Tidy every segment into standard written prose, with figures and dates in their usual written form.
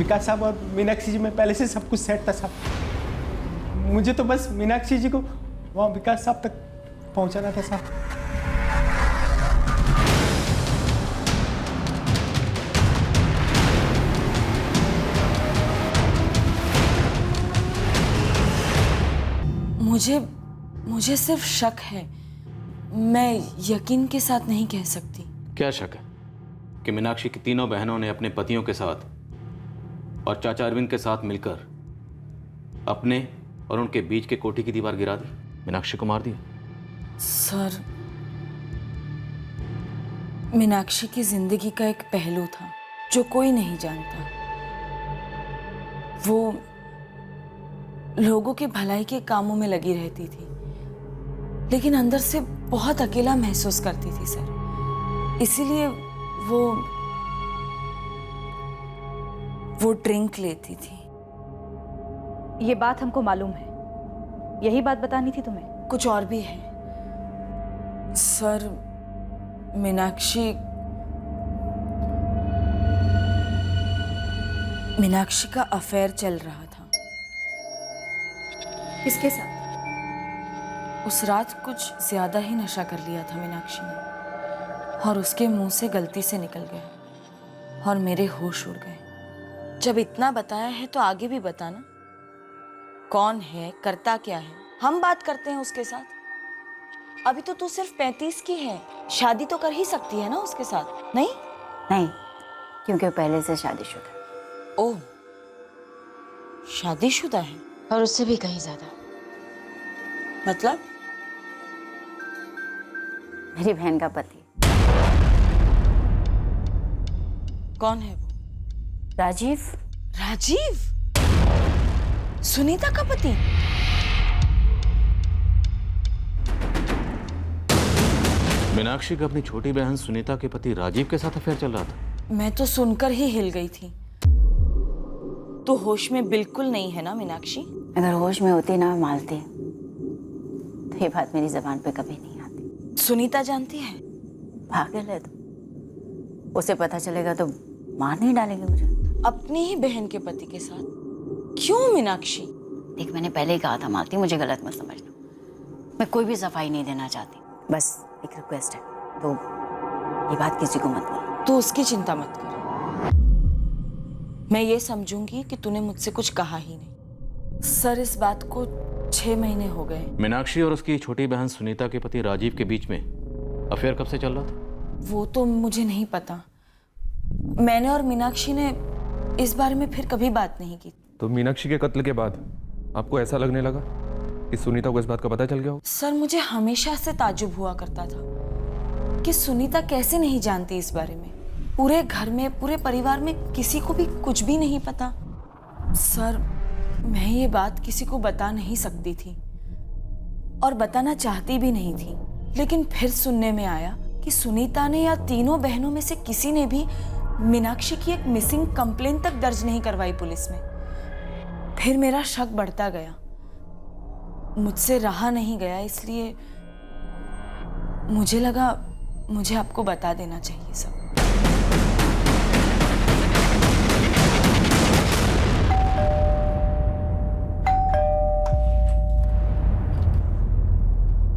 विकास साहब और मीनाक्षी जी में पहले से सब कुछ सेट था साहब। मुझे तो बस मीनाक्षी जी को वहाँ विकास साहब तक पहुँचाना था साहब। मुझे सिर्फ शक है, मैं यकीन के साथ नहीं कह सकती। क्या शक है कि मीनाक्षी की तीनों बहनों ने अपने पतियों के साथ और चाचा अरविंद के साथ मिलकर अपने और उनके बीच के कोठी की दीवार गिरा दी, मीनाक्षी को मार दिया? सर, मीनाक्षी की जिंदगी का एक पहलू था जो कोई नहीं जानता। वो लोगों के भलाई के कामों में लगी रहती थी, लेकिन अंदर से बहुत अकेला महसूस करती थी सर। इसीलिए वो ड्रिंक लेती थी। ये बात हमको मालूम है, यही बात बतानी थी तुम्हें? कुछ और भी है सर। मीनाक्षी का अफेयर चल रहा था। किसके साथ? उस रात कुछ ज्यादा ही नशा कर लिया था मीनाक्षी ने, और उसके मुंह से गलती से निकल गया और मेरे होश उड़ गए। जब इतना बताया है तो आगे भी बताना। कौन है, करता क्या है, हम बात करते हैं उसके साथ। अभी तो तू सिर्फ 35 की है, शादी तो कर ही सकती है ना उसके साथ, नहीं? नहीं, क्योंकि वो पहले से शादीशुदा। ओह, शादीशुदा है? और उससे भी कहीं ज्यादा। मतलब? मेरी बहन का पति। कौन है वो? राजीव। राजीव? सुनीता का पति? मीनाक्षी का अपनी छोटी बहन सुनीता के पति राजीव के साथ अफेयर चल रहा था? मैं तो सुनकर ही हिल गई थी। तो होश में बिल्कुल नहीं है ना मीनाक्षी? अगर होश में होती ना मालती, तो ये बात मेरी जबान पे कभी नहीं आती। सुनीता जानती है? पागल है तो। उसे पता चलेगा तो मार नहीं डालेंगे मुझे। अपनी ही बहन के पति के साथ? क्यों मीनाक्षी? देख, मैंने पहले ही कहा था मालती, मुझे गलत मत समझना। मैं कोई भी सफाई नहीं देना चाहती, बस एक रिक्वेस्ट है, तो ये बात किसी को मत बोल। तू उसकी चिंता मत कर, मैं ये समझूंगी कि तूने मुझसे कुछ कहा ही नहीं। सर, इस बात को 6 महीने हो गए। मीनाक्षी और उसकी छोटी बहन सुनीता के पति राजीव के बीच में अफेयर कब से चल रहा था? वो तो मुझे नहीं पता। मैंने और मीनाक्षी ने इस बारे में फिर कभी बात नहीं की। तो मीनाक्षी के कत्ल के बाद आपको ऐसा लगने लगा कि सुनीता को इस बात का पता चल गया हो? सर, मुझे हमेशा से ताज्जुब हुआ करता था कि सुनीता कैसे नहीं जानती इस बारे में। पूरे घर में, पूरे परिवार में किसी को भी कुछ भी नहीं पता। सर, मैं ये बात किसी को बता नहीं सकती थी और बताना चाहती भी नहीं थी, लेकिन फिर सुनने में आया कि सुनीता ने या तीनों बहनों में से किसी ने भी मीनाक्षी की एक मिसिंग कंप्लेन तक दर्ज नहीं करवाई पुलिस में। फिर मेरा शक बढ़ता गया, मुझसे रहा नहीं गया, इसलिए मुझे लगा मुझे आपको बता देना चाहिए सब।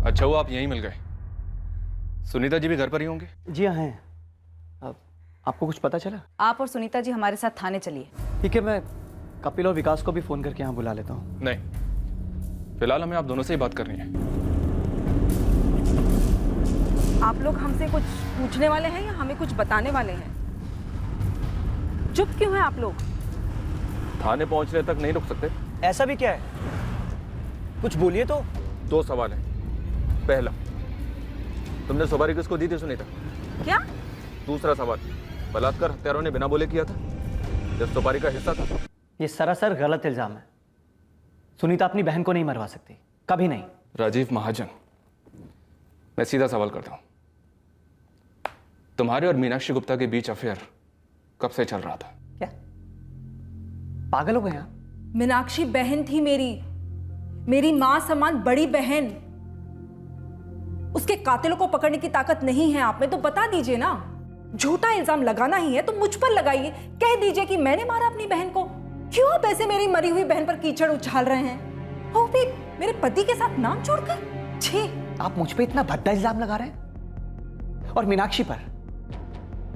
अच्छा हुआ आप यहीं मिल गए। सुनीता जी भी घर पर ही होंगे? जी हाँ हैं। आपको कुछ पता चला? आप और सुनीता जी हमारे साथ थाने चलिए। ठीक है, मैं कपिल और विकास को भी फोन करके यहाँ बुला लेता हूँ। नहीं, फिलहाल हमें आप दोनों से ही बात करनी है। आप लोग हमसे कुछ पूछने वाले हैं या हमें कुछ बताने वाले हैं? चुप क्यों हैं आप लोग? थाने पहुंचने तक नहीं रुक सकते? ऐसा भी क्या है? कुछ बोलिए तो। 2 सवाल हैं। पहला, तुमने सुपारी किसको दी थी सुनीता? क्या? दूसरा सवाल, बलात्कार हत्यारों ने बिना बोले किया था? जब सुपारी का हिस्सा था? ये सरासर गलत इल्जाम है। सुनीता अपनी बहन को नहीं मरवा सकती, कभी नहीं। राजीव महाजन, मैं सीधा सवाल करता हूं, तुम्हारे और मीनाक्षी गुप्ता के बीच अफेयर कब से चल रहा था? क्या पागल हो गए आप? मीनाक्षी बहन थी मेरी मां समान बड़ी बहन। उसके कातिलों को पकड़ने की ताकत नहीं है आप में, तो बता दीजिए ना। झूठा इल्जाम लगाना ही है तो मुझ पर लगाइए, कह दीजिए कि मैंने मारा अपनी बहन को। क्यों आप ऐसे मेरी मरी हुई बहन पर कीचड़ उछाल रहे हैं, वो भी मेरे पति के साथ नाम छोड़कर? छी! आप मुझ पे इतना भद्दा इल्जाम लगा रहे हैं, और मीनाक्षी पर,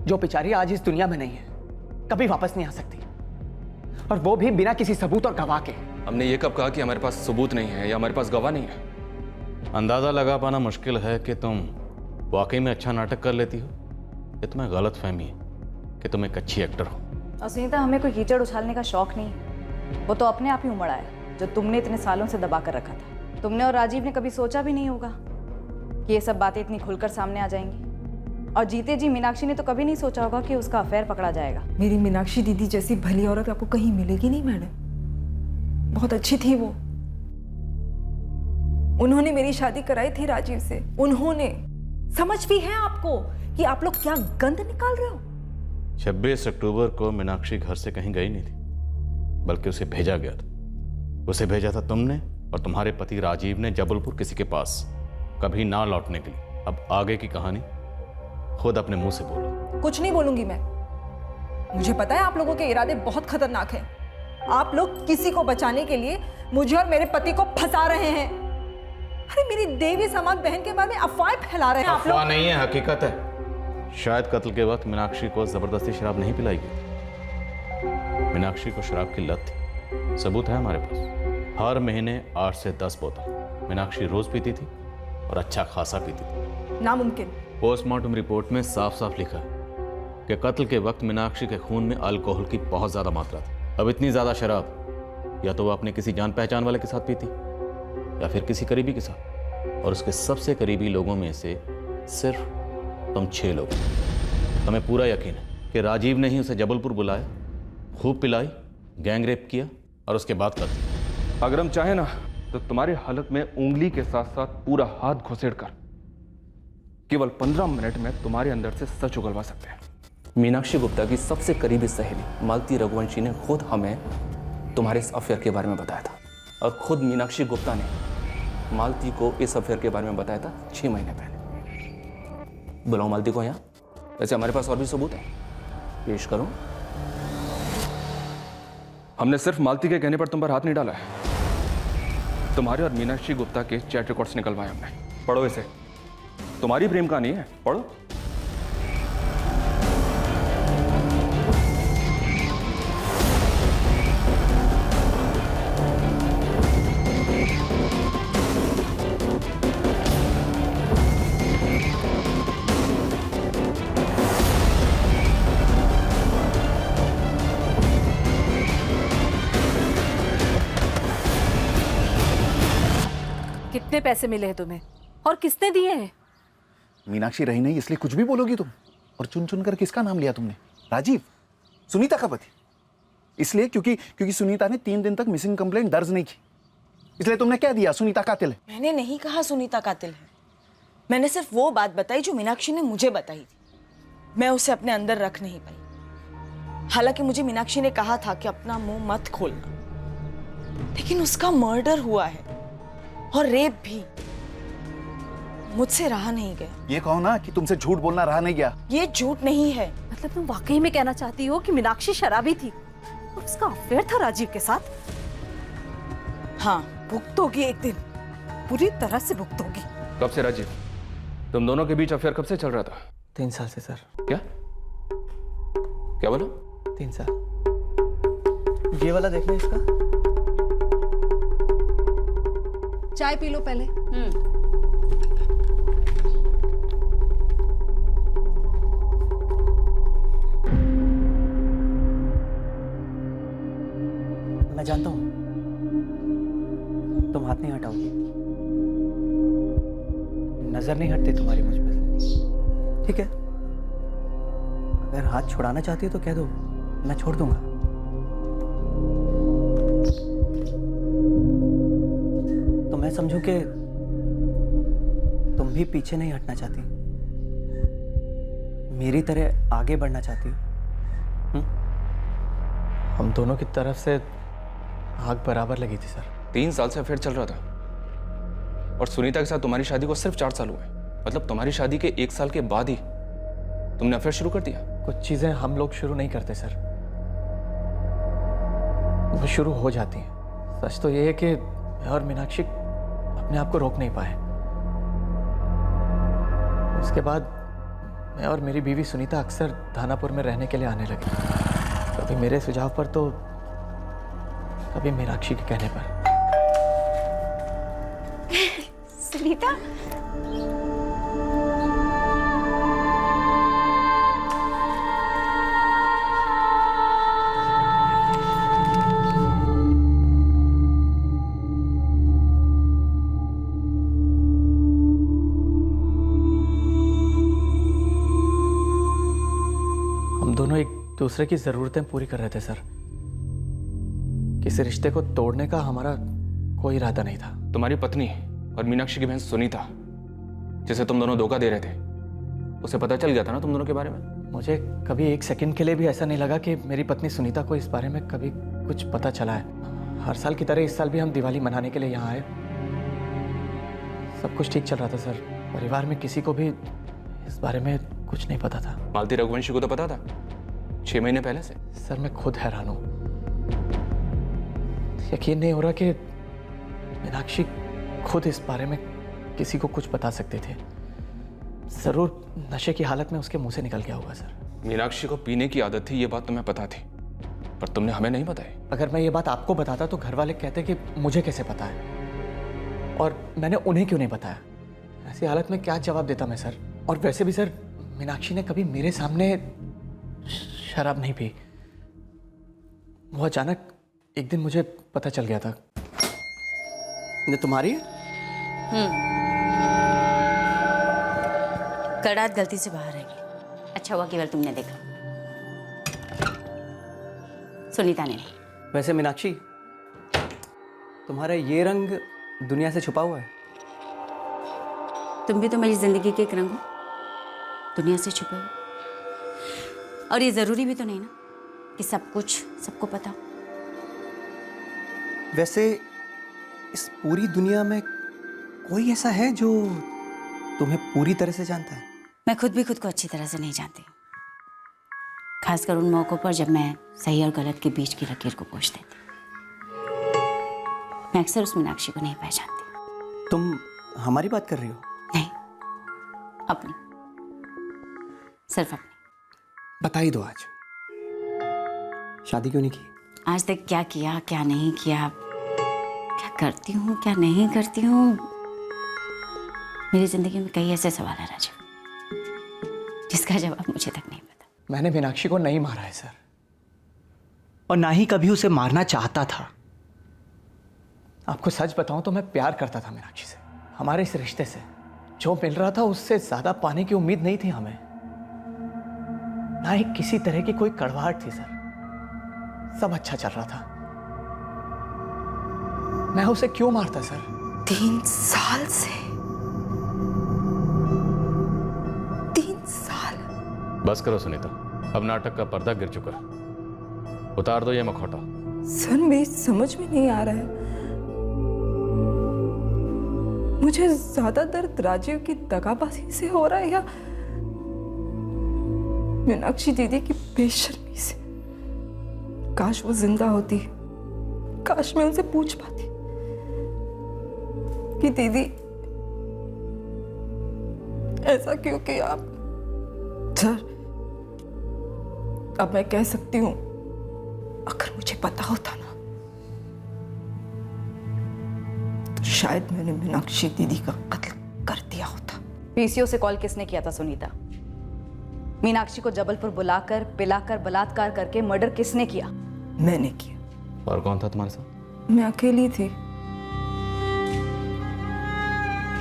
जो बेचारी आज इस दुनिया में नहीं है, कभी वापस नहीं आ सकती, और वो भी बिना किसी सबूत और गवाह के। हमने ये कब कहा कि हमारे पास सबूत नहीं है या हमारे पास गवाह नहीं है? अंदाज़ा लगा पाना मुश्किल है कि तुम वाकई में अच्छा नाटक कर लेती हो, ये तुम्हें गलत फहमी है कि तुम एक अच्छी एक्टर हो। और सुनीता, हमें कोई कीचड़ उछालने का शौक नहीं है, वो तो अपने आप ही उमड़ आया जो तुमने इतने सालों से दबा कर रखा था। तुमने और राजीव ने कभी सोचा भी नहीं होगा कि ये सब बातें इतनी खुलकर सामने आ जाएंगी, और जीते जी मीनाक्षी ने तो कभी नहीं सोचा होगा कि उसका अफेयर पकड़ा जाएगा। मेरी मीनाक्षी दीदी जैसी भली औरत आपको कहीं मिलेगी नहीं मैडम, बहुत अच्छी थी वो। उन्होंने मेरी शादी कराई थी राजीव से, उन्होंने। समझ भी है आपको कि आप लोग क्या गंद निकाल रहे हो? 26 अक्टूबर को मीनाक्षी घर से कहीं गई नहीं थी, बल्कि उसे भेजा गया था। उसे भेजा था तुमने और तुम्हारे पति राजीव ने जबलपुर किसी के पास, कभी ना लौटने के लिए। अब आगे की कहानी खुद अपने मुंह से बोलो। कुछ नहीं बोलूंगी मैं। मुझे पता है आप लोगों के इरादे बहुत खतरनाक हैं। आप लोग किसी को बचाने के लिए मुझे और मेरे पति को फंसा रहे हैं। अरे मेरी देवी समान बहन के बारे में अफवाहें फैला रहे हैं आप लोग। अफवाह नहीं है, हकीकत है। शायद कत्ल के वक्त मीनाक्षी को जबरदस्ती शराब नहीं पिलाई गई। मीनाक्षी को शराब की लत थी, सबूत है हमारे पास। हर महीने 8 से 10 बोतल मीनाक्षी रोज पीती थी, और अच्छा खासा पीती थी। नामुमकिन। पोस्टमार्टम रिपोर्ट में साफ साफ लिखा है कि कत्ल के वक्त मीनाक्षी के खून में अल्कोहल की बहुत ज्यादा मात्रा थी। अब इतनी ज्यादा शराब या तो वो अपने किसी जान पहचान वाले के साथ पीती, या फिर किसी करीबी के साथ, और उसके सबसे करीबी लोगों में से सिर्फ तुम 6 लोग। हमें पूरा यकीन है कि राजीव ने ही उसे जबलपुर बुलाया, खूब पिलाई, गैंग रेप किया, और उसके बाद कर दिया। अगर हम चाहें ना तो तुम्हारी हालत में उंगली के साथ साथ पूरा हाथ घुसेड़ कर केवल 15 मिनट में तुम्हारे अंदर से सच उगलवा सकते हैं। मीनाक्षी गुप्ता की सबसे करीबी सहेली मालती रघुवंशी ने खुद हमें तुम्हारे इस अफेयर के बारे में बताया था, और खुद मीनाक्षी गुप्ता ने मालती को इस अफेयर के बारे में बताया था 6 महीने पहले। बुलाओ मालती को यहाँ। वैसे हमारे पास और भी सबूत है, पेश करो। हमने सिर्फ मालती के कहने पर तुम पर हाथ नहीं डाला है, तुम्हारे और मीनाक्षी गुप्ता के चैट रिकॉर्ड्स निकलवाए हमने। पढ़ो इसे, तुम्हारी प्रेम कहानी है, पढ़ो। कितने पैसे मिले हैं तुम्हें और किसने दिए हैं? मीनाक्षी रही नहीं इसलिए कुछ भी बोलोगी तुम। और चुन चुन कर किसका नाम लिया तुमने? राजीव, सुनीता का पति। इसलिए क्योंकि सुनीता ने 3 दिन तक मिसिंग कंप्लेंट दर्ज नहीं की, इसलिए तुमने क्या दिया? सुनीता कातिल है। मैंने नहीं कहा सुनीता कातिल है। मैंने सिर्फ वो बात बताई जो मीनाक्षी ने मुझे बताई थी। मैं उसे अपने अंदर रख नहीं पाई। हालांकि मुझे मीनाक्षी ने कहा था कि अपना मुंह मत खोलना, लेकिन उसका मर्डर हुआ है, और रेप भी। मुझसे रहा नहीं गया। ये कहो ना कि तुमसे झूठ बोलना रहा नहीं गया। ये झूठ नहीं है। मतलब तुम वाकई में कहना चाहती हो कि मीनाक्षी शराबी थी और उसका अफेयर था राजीव के साथ? हाँ, भुगतोगी एक दिन, पूरी तरह से भुगतोगी। कब से राजीव? तुम दोनों के बीच अफेयर कब से चल रहा था? 3 साल से सर। क्या क्या बोला? 3 साल। ये वाला देखना इसका। चाय पी लो पहले। मैं जानता हूं तुम हाथ नहीं हटाओगी, नजर नहीं हटती तुम्हारी मुझ पे से। ठीक है, अगर हाथ छुड़ाना चाहती हो तो कह दो, मैं छोड़ दूंगा। तो मैं समझूं कि तुम भी पीछे नहीं हटना चाहती, मेरी तरह आगे बढ़ना चाहती हो। हम दोनों की तरफ से आग बराबर लगी थी सर। 3 साल से अफेयर चल रहा था, और सुनीता के साथ तुम्हारी शादी को सिर्फ 4 साल हुए। मतलब तुम्हारी शादी के 1 साल के बाद ही तुमने अफेयर शुरू कर दिया? कुछ चीजें हम लोग शुरू नहीं करते सर, वो शुरू हो जाती हैं। सच तो ये है कि मैं और मीनाक्षी अपने आप को रोक नहीं पाए। उसके बाद मैं और मेरी बीवी सुनीता अक्सर धानापुर में रहने के लिए आने लगे, कभी मेरे सुझाव पर तो कभी मीनाक्षी के कहने पर। सुनीता, हम दोनों एक दूसरे की जरूरतें पूरी कर रहे थे सर। किसी रिश्ते को तोड़ने का हमारा कोई इरादा नहीं था। तुम्हारी पत्नी और मीनाक्षी की बहन सुनीता, जिसे तुम दोनों धोखा दे रहे थे, उसे पता चल गया था ना तुम दोनों के बारे में? मुझे कभी एक सेकंड के लिए भी ऐसा नहीं लगा कि मेरी पत्नी सुनीता को इस बारे में कभी कुछ पता चला है। हर साल की तरह इस साल भी हम दिवाली मनाने के लिए यहाँ आए। सब कुछ ठीक चल रहा था सर। परिवार में किसी को भी इस बारे में कुछ नहीं पता था। मालती रघुवंशी को तो पता था 6 महीने पहले से। सर मैं खुद हैरान हूँ, यकीन नहीं हो रहा कि मीनाक्षी खुद इस बारे में किसी को कुछ बता सकते थे। जरूर नशे की हालत में उसके मुंह से निकल गया होगा सर। मीनाक्षी को पीने की आदत थी, ये बात तुम्हें पता थी, पर तुमने हमें नहीं बताई। अगर मैं ये बात आपको बताता तो घर वाले कहते कि मुझे कैसे पता है, और मैंने उन्हें क्यों नहीं बताया। ऐसी हालत में क्या जवाब देता मैं सर। और वैसे भी सर, मीनाक्षी ने कभी मेरे सामने शराब नहीं पी। वो अचानक एक दिन मुझे पता चल गया था। ये तुम्हारी है? कल रात गलती से बाहर आई। अच्छा हुआ केवल तुमने देखा, सुनीता ने नहीं। वैसे मीनाक्षी, तुम्हारा ये रंग दुनिया से छुपा हुआ है। तुम भी तो मेरी जिंदगी के एक रंग हो, दुनिया से छुपे हो। और ये जरूरी भी तो नहीं ना कि सब कुछ सबको पता हो। वैसे इस पूरी दुनिया में कोई ऐसा है जो तुम्हें पूरी तरह से जानता है? मैं खुद भी खुद को अच्छी तरह से नहीं जानती, खासकर उन मौक़ों पर जब मैं सही और गलत के बीच की लकीर को पोंछ देती। मैं अक्सर उस मीनाक्षी को नहीं पहचानती। तुम हमारी बात कर रही हो? नहीं, अपनी, सिर्फ अपनी। बता ही दो, आज शादी क्यों नहीं की? आज तक क्या किया, क्या नहीं किया, क्या करती हूँ, क्या नहीं करती हूँ, मेरी जिंदगी में कई ऐसे सवाल है राजीव, जिसका जवाब मुझे तक नहीं पता। मैंने मीनाक्षी को नहीं मारा है सर, और ना ही कभी उसे मारना चाहता था। आपको सच बताऊं तो मैं प्यार करता था मीनाक्षी से। हमारे इस रिश्ते से जो मिल रहा था उससे ज्यादा पाने की उम्मीद नहीं थी हमें। ना ही किसी तरह की कोई कड़वाहट थी सर। सब अच्छा चल रहा था। मैं उसे क्यों मारता सर? 3 साल से 3 साल। बस करो सुनीता, अब नाटक का पर्दा गिर चुका है। उतार दो ये मखौटा। सर मेरी समझ में नहीं आ रहा है। मुझे ज्यादा दर्द राजीव की दगाबाजी से हो रहा है या मीनाक्षी दीदी की बेशर्मी से। काश वो जिंदा होती, काश मैं उनसे पूछ पाती कि दीदी ऐसा क्यों किया आप। सर अब मैं कह सकती हूँ, अगर मुझे पता होता ना तो शायद मैंने मीनाक्षी दीदी का कत्ल कर दिया होता। पीसीओ से कॉल किसने किया था सुनीता? मीनाक्षी को जबलपुर बुलाकर पिलाकर बलात्कार करके मर्डर किसने किया? मैंने किया। और कौन था तुम्हारे साथ? मैं अकेली थी।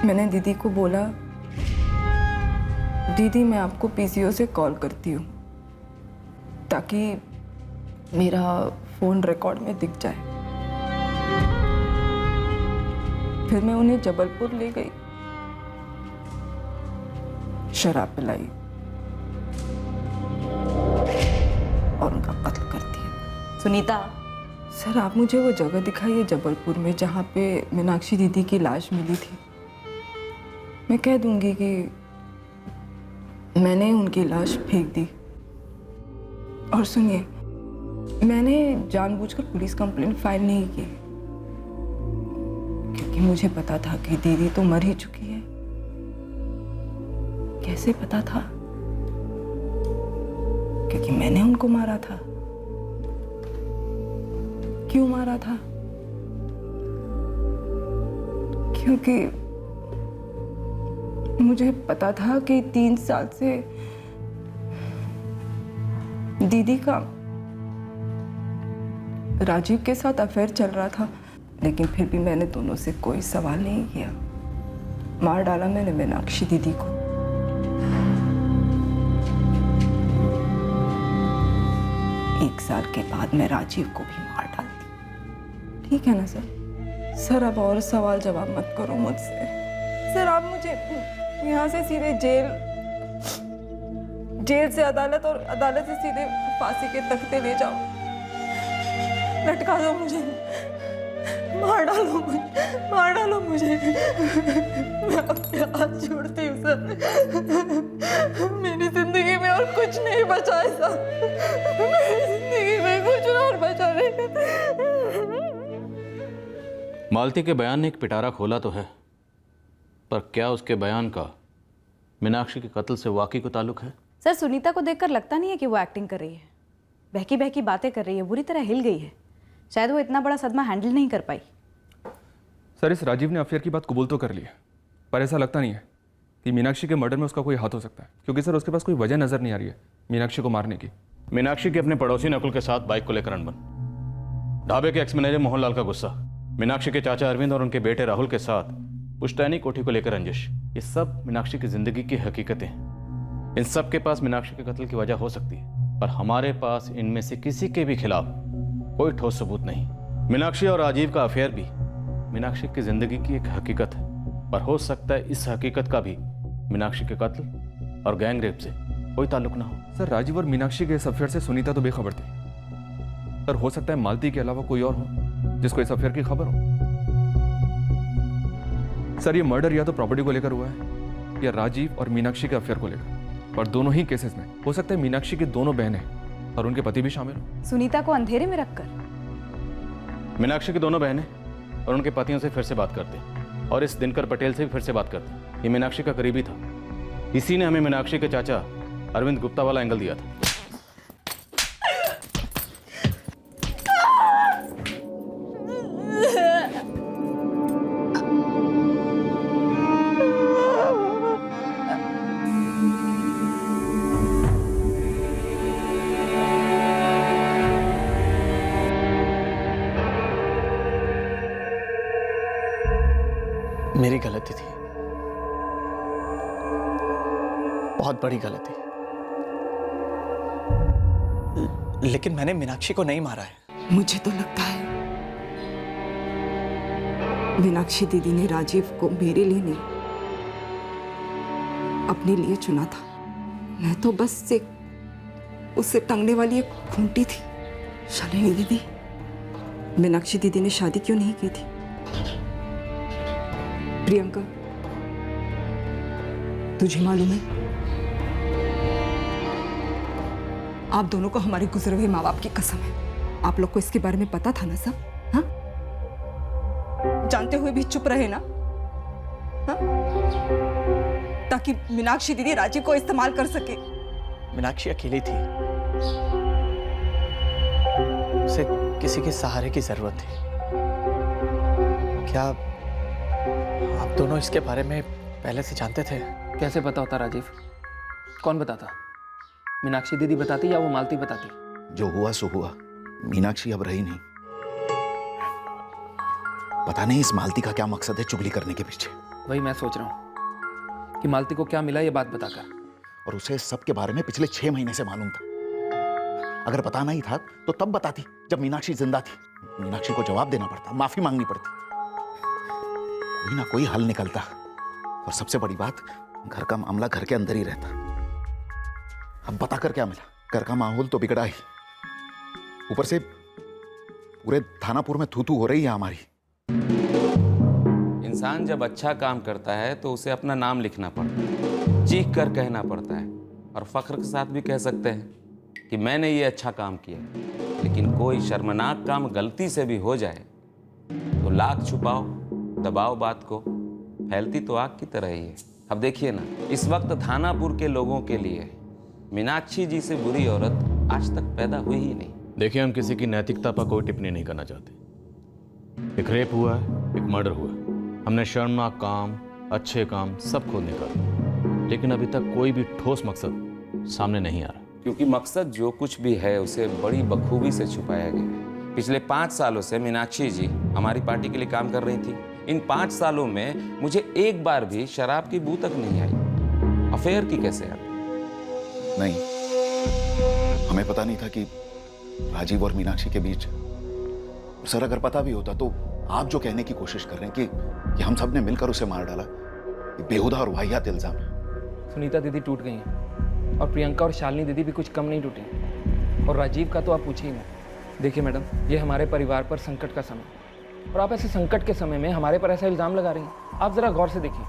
मैंने दीदी को बोला, दीदी मैं आपको पीसीओ से कॉल करती हूँ ताकि मेरा फोन रिकॉर्ड में दिख जाए। फिर मैं उन्हें जबलपुर ले गई, शराब पिलाई और उनका कत्ल कर दिया। सुनीता, सर आप मुझे वो जगह दिखाइए जबलपुर में जहाँ पे मीनाक्षी दीदी की लाश मिली थी। मैं कह दूंगी कि मैंने उनकी लाश फेंक दी। और सुनिए, मैंने जानबूझकर पुलिस कंप्लेंट फाइल नहीं की, क्योंकि मुझे पता था कि दीदी तो मर ही चुकी है। कैसे पता था? क्योंकि मैंने उनको मारा था। क्यों मारा था? क्योंकि मुझे पता था कि 3 साल से दीदी का राजीव के साथ अफेयर चल रहा था, लेकिन फिर भी मैंने दोनों से कोई सवाल नहीं किया। मार डाला मैंने मीनाक्षी दीदी को। एक साल के बाद मैं राजीव को भी मार डालती। ठीक है ना सर? सर अब और सवाल जवाब मत करो मुझसे। सर आप मुझे यहाँ से सीधे जेल से अदालत और अदालत से सीधे फांसी के तख्ते ले जाओ। लटका दो मुझे, मार डालो मुझे। मैं आपके हाथ जोड़ती हूँ सर। मेरी जिंदगी में और कुछ नहीं बचा है सर। मेरी जिंदगी में कुछ और बचा नहीं। मालती के बयान ने एक पिटारा खोला तो है, पर क्या उसके बयान का मीनाक्षी के कत्ल से वाकई को ताल्लुक है? सर सुनीता को देखकर लगता नहीं है कि वो एक्टिंग कर रही है। बहकी बहकी बातें कर रही है, बुरी तरह हिल गई है। शायद वो इतना बड़ा सदमा हैंडल नहीं कर पाई। सर इस राजीव ने अफेयर की बात कबूल तो कर ली है, पर ऐसा लगता नहीं है कि मीनाक्षी के मर्डर में उसका कोई हाथ हो सकता है, क्योंकि सर उसके पास कोई वजह नजर नहीं आ रही है मीनाक्षी को मारने की। मीनाक्षी के अपने पड़ोसी नकुल के साथ बाइक को लेकर अनबन, ढाबे के एक्स मैनेजर मोहनलाल का गुस्सा, मीनाक्षी के चाचा अरविंद और उनके बेटे राहुल के साथ पुश्तैनी कोठी को लेकर रंजिश, ये सब मीनाक्षी की जिंदगी की हकीकतें हैं। इन सब के पास मीनाक्षी के कत्ल की वजह हो सकती है, पर हमारे पास इनमें से किसी के भी खिलाफ कोई ठोस सबूत नहीं। मीनाक्षी और राजीव का अफेयर भी मीनाक्षी की जिंदगी की एक हकीकत है, पर हो सकता है इस हकीकत का भी मीनाक्षी के कत्ल और गैंग रेप से कोई ताल्लुक ना हो। सर राजीव और मीनाक्षी के इस अफेयर से सुनीता तो बेखबर थी, पर हो सकता है मालती के अलावा कोई और हो जिसको इस अफेयर की खबर हो। सर ये मर्डर या तो प्रॉपर्टी को लेकर हुआ है या राजीव और मीनाक्षी के अफेयर को लेकर, पर दोनों ही केसेस में हो सकता है मीनाक्षी की दोनों बहनें और उनके पति भी शामिल हो। सुनीता को अंधेरे में रखकर मीनाक्षी की दोनों बहनें और उनके पतियों से फिर से बात करते और इस दिनकर पटेल से भी फिर से बात करते। ये मीनाक्षी का करीबी था, इसी ने हमें मीनाक्षी के चाचा अरविंद गुप्ता वाला एंगल दिया था। मेरी गलती थी, बहुत बड़ी गलती, लेकिन मैंने मीनाक्षी को नहीं मारा है। मुझे तो लगता है मीनाक्षी दीदी ने राजीव को मेरे लिए नहीं, अपने लिए चुना था। मैं तो बस एक उससे टंगने वाली एक खूंटी थी। शालिनी दीदी, मीनाक्षी दीदी ने शादी क्यों नहीं की थी? प्रियंका, तुझे मालूम है आप दोनों को हमारे गुजरे हुए माँ बाप की कसम है। आप लोग को इसके बारे में पता था ना सब? हाँ, जानते हुए भी चुप रहे ना? हाँ? ताकि मीनाक्षी दीदी राजीव को इस्तेमाल कर सके। मीनाक्षी अकेली थी, उसे किसी के सहारे की जरूरत थी। क्या आप दोनों इसके बारे में पहले से जानते थे? कैसे पता होता राजीव? कौन बताता? मीनाक्षी दीदी बताती या वो मालती बताती? जो हुआ सो हुआ। मीनाक्षी अब रही नहीं। पता नहीं इस मालती का क्या मकसद है चुगली करने के पीछे। वही मैं सोच रहा हूँ कि मालती को क्या मिला ये बात बताकर। और उसे सबके बारे में पिछले 6 महीने से मालूम था। अगर पता नहीं था तो तब बताती जब मीनाक्षी जिंदा थी। मीनाक्षी को जवाब देना पड़ता, माफी मांगनी पड़ती, कोई ना कोई हल निकलता। और सबसे बड़ी बात, घर का मामला घर के अंदर ही रहता। अब बताकर क्या मिला? घर का माहौल तो बिगड़ा ही, ऊपर से पूरे थानापुर में थू थू हो रही है हमारी। इंसान जब अच्छा काम करता है तो उसे अपना नाम लिखना पड़ता है, चीख कर कहना पड़ता है। और फख्र के साथ भी कह सकते हैं कि मैंने ये अच्छा काम किया। लेकिन कोई शर्मनाक काम गलती से भी हो जाए तो लाख छुपाओ दबाओ बात को, फैलती तो आग की तरह ही है। अब देखिए ना, इस वक्त थानापुर के लोगों के लिए मीनाक्षी जी से बुरी औरत आज तक पैदा हुई ही नहीं। देखिए, हम किसी की नैतिकता पर कोई टिप्पणी नहीं करना चाहते। एक रेप हुआ है, एक मर्डर हुआ है। हमने शर्मनाक काम, अच्छे काम सब खोद निकाले, लेकिन अभी तक कोई भी ठोस मकसद सामने नहीं आ रहा। क्योंकि मकसद जो कुछ भी है उसे बड़ी बखूबी से छुपाया गया है। पिछले 5 सालों से मीनाक्षी जी हमारी पार्टी के लिए काम कर रही थी। इन 5 सालों में मुझे एक बार भी शराब की बू तक नहीं आई। अफेयर की कैसे आई? नहीं, हमें पता नहीं था कि राजीव और मीनाक्षी के बीच। सर, अगर पता भी होता तो आप जो कहने की कोशिश कर रहे हैं कि हम सब ने मिलकर उसे मार डाला, ये बेहुदा और वाहियात इल्जाम है। सुनीता दीदी टूट गई हैं और प्रियंका और शालिनी दीदी भी कुछ कम नहीं टूटी, और राजीव का तो आप पूछिए ही मत। देखिए मैडम, ये हमारे परिवार पर संकट का समय, और आप ऐसे संकट के समय में हमारे पर ऐसा इल्ज़ाम लगा रही हैं। आप ज़रा गौर से देखिए,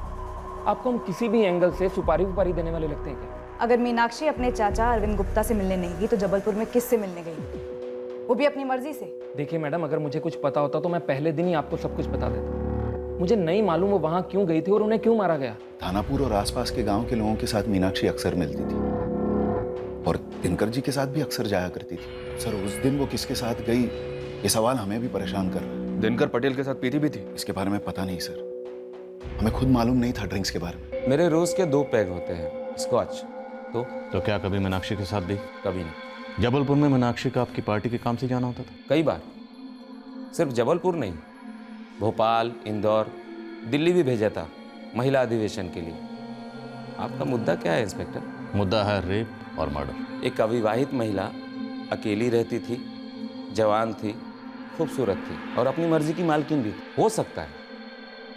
आपको हम किसी भी एंगल से सुपारी देने वाले लगते हैं क्या? अगर मीनाक्षी अपने चाचा अरविंद गुप्ता से मिलने नहीं गई तो जबलपुर में किससे मिलने गई? वो भी अपनी मर्जी से। देखिए मैडम, अगर मुझे कुछ पता होता तो मैं पहले दिन ही आपको सब कुछ बता देता। मुझे नहीं मालूम वो वहाँ क्यों गई थी और उन्हें क्यों मारा गया। थानापुर और आसपास के गांव के लोगों के साथ मीनाक्षी अक्सर मिलती थी, और दिनकर जी के साथ भी अक्सर जाया करती थी। सर, उस दिन वो किसके साथ गई, ये सवाल हमें भी परेशान कर रहा है। दिनकर पटेल के साथ पीती भी थी? इसके बारे में पता नहीं सर, हमें खुद मालूम नहीं था ड्रिंक्स के बारे में। मेरे रोज के 2 पैग होते हैं स्कॉच। तो क्या कभी मीनाक्षी के साथ भी? कभी नहीं। जबलपुर में मीनाक्षी का आपकी पार्टी के काम से जाना होता था? कई बार। सिर्फ जबलपुर नहीं, भोपाल, इंदौर, दिल्ली भी भेजा था महिला अधिवेशन के लिए। आपका मुद्दा क्या है इंस्पेक्टर? मुद्दा है रेप और मर्डर। एक अविवाहित महिला अकेली रहती थी, जवान थी, खूबसूरत थी और अपनी मर्जी की मालकिन भी। हो सकता है